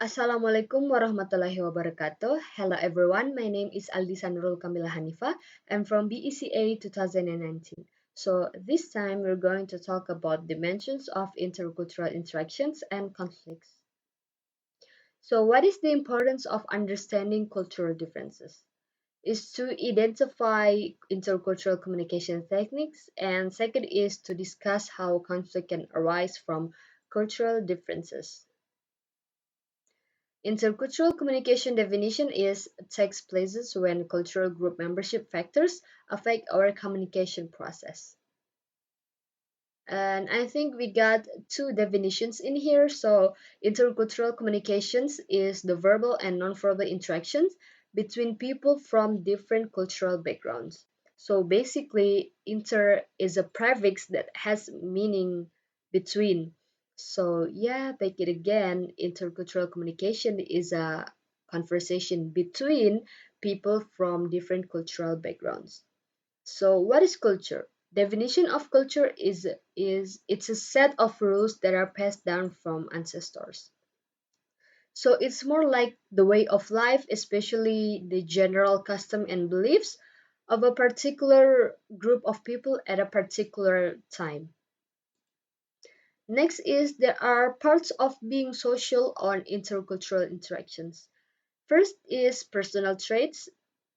Assalamualaikum warahmatullahi wabarakatuh. Hello everyone, my name is Aldyssa Nurul Kamiila Hanifa. I'm from BECA 2019. So this time we're going to talk about dimensions of intercultural interactions and conflicts. So what is the importance of understanding cultural differences? Is to identify intercultural communication techniques, and second is to discuss how conflict can arise from cultural differences. Intercultural communication definition is takes places when cultural group membership factors affect our communication process. And I think we got two definitions in here. So intercultural communications is the verbal and nonverbal interactions between people from different cultural backgrounds. So basically, inter is a prefix that has meaning between. So yeah, back it again. Intercultural communication is a conversation between people from different cultural backgrounds. So what is culture? Definition of culture is it's a set of rules that are passed down from ancestors. So it's more like the way of life, especially the general custom and beliefs of a particular group of people at a particular time. Next is there are parts of being social on intercultural interactions. First is personal traits.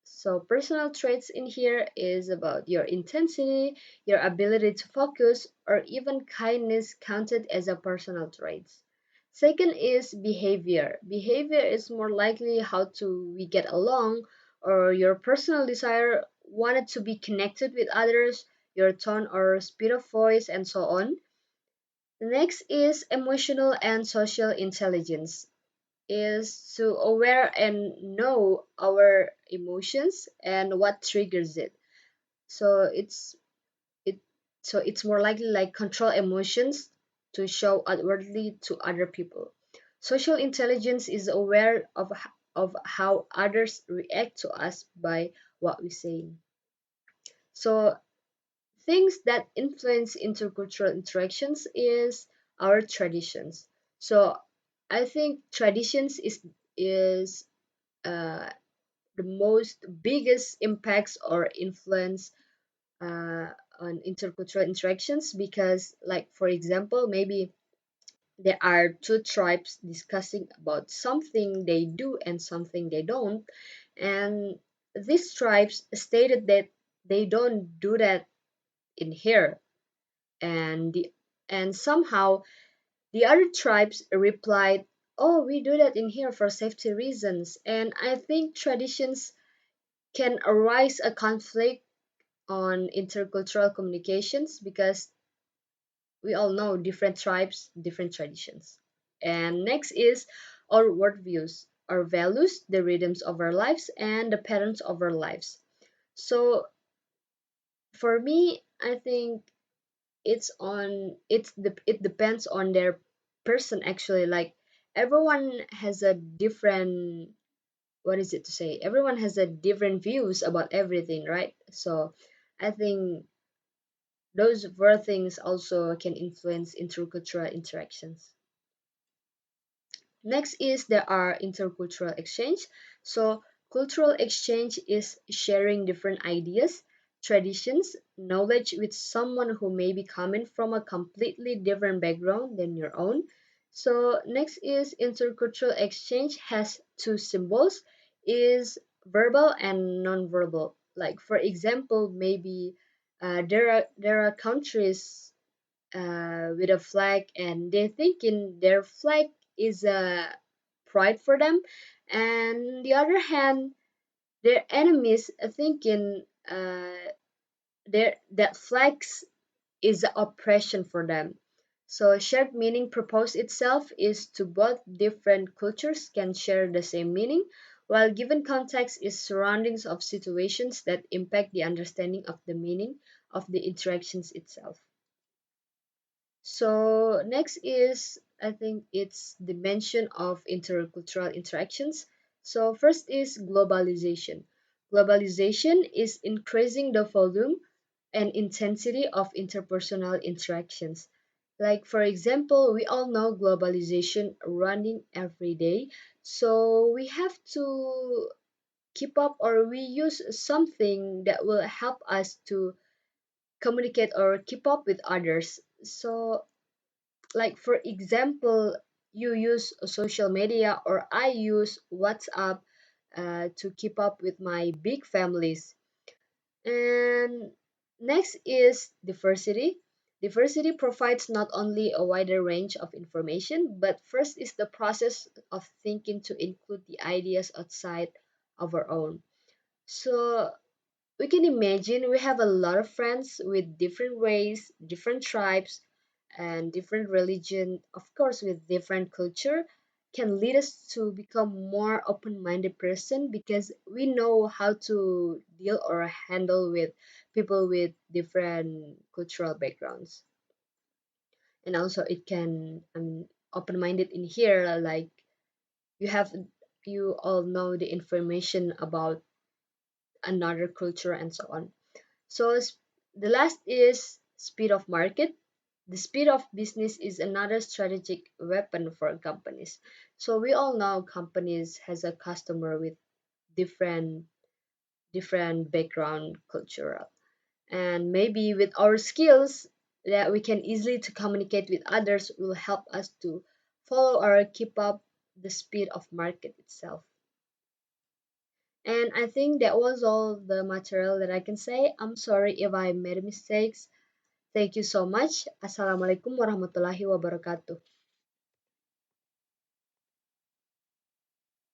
So personal traits in here is about your intensity, your ability to focus, or even kindness counted as a personal traits. Second is behavior. Behavior is more likely how to we get along or your personal desire wanted to be connected with others, your tone or speed of voice, and so on. The next is emotional and social intelligence is to aware and know our emotions and what triggers it. So it it's more likely like control emotions to show outwardly to other people. Social intelligence is aware of how others react to us by what we say. So things that influence intercultural interactions is our traditions. So I think traditions is uh, the most biggest impacts or influence uh, on intercultural interactions because like for example maybe there are two tribes discussing about something they do and something they don't, and these tribes stated that they don't do that in here, and and somehow the other tribes replied, oh, we do that in here for safety reasons. And I think traditions can arise a conflict on intercultural communications because we all know different tribes, different traditions. And next is our worldviews, our values, the rhythms of our lives, and the patterns of our lives. So for me, I think it depends on their person actually. Like everyone has a different what is it to say? Everyone has a different views about everything, right? So I think those four things also can influence intercultural interactions. Next is there are intercultural exchange. So cultural exchange is sharing different ideas, traditions, knowledge with someone who may be coming from a completely different background than your own. So next is intercultural exchange has two symbols is verbal and non-verbal. Like for example, maybe there are countries with a flag and they're thinking their flag is a pride for them, and the other hand their enemies are thinking their that flags is a oppression for them. So shared meaning proposed itself is to both different cultures can share the same meaning, while given context is surroundings of situations that impact the understanding of the meaning of the interactions itself. So next is I think it's dimension of intercultural interactions. So first is globalization. Globalization is increasing the volume and intensity of interpersonal interactions. Like, for example, we all know globalization running every day. So we have to keep up, or we use something that will help us to communicate or keep up with others. So, like, for example, you use social media, or I use WhatsApp to keep up with my big families. And next is diversity. Diversity provides not only a wider range of information, but first is the process of thinking to include the ideas outside of our own. So we can imagine we have a lot of friends with different race, different tribes, and different religion, of course, with different culture, can lead us to become more open-minded person because we know how to deal or handle with people with different cultural backgrounds. And also it can, open-minded in here, like you have, you all know the information about another culture and so on. So the last is speed of market. The speed of business is another strategic weapon for companies. So we all know companies has a customer with different different background cultural. And maybe with our skills that we can easily to communicate with others will help us to follow or keep up the speed of market itself. And I think that was all the material that I can say. I'm sorry if I made mistakes. Thank you so much. Assalamualaikum warahmatullahi wabarakatuh.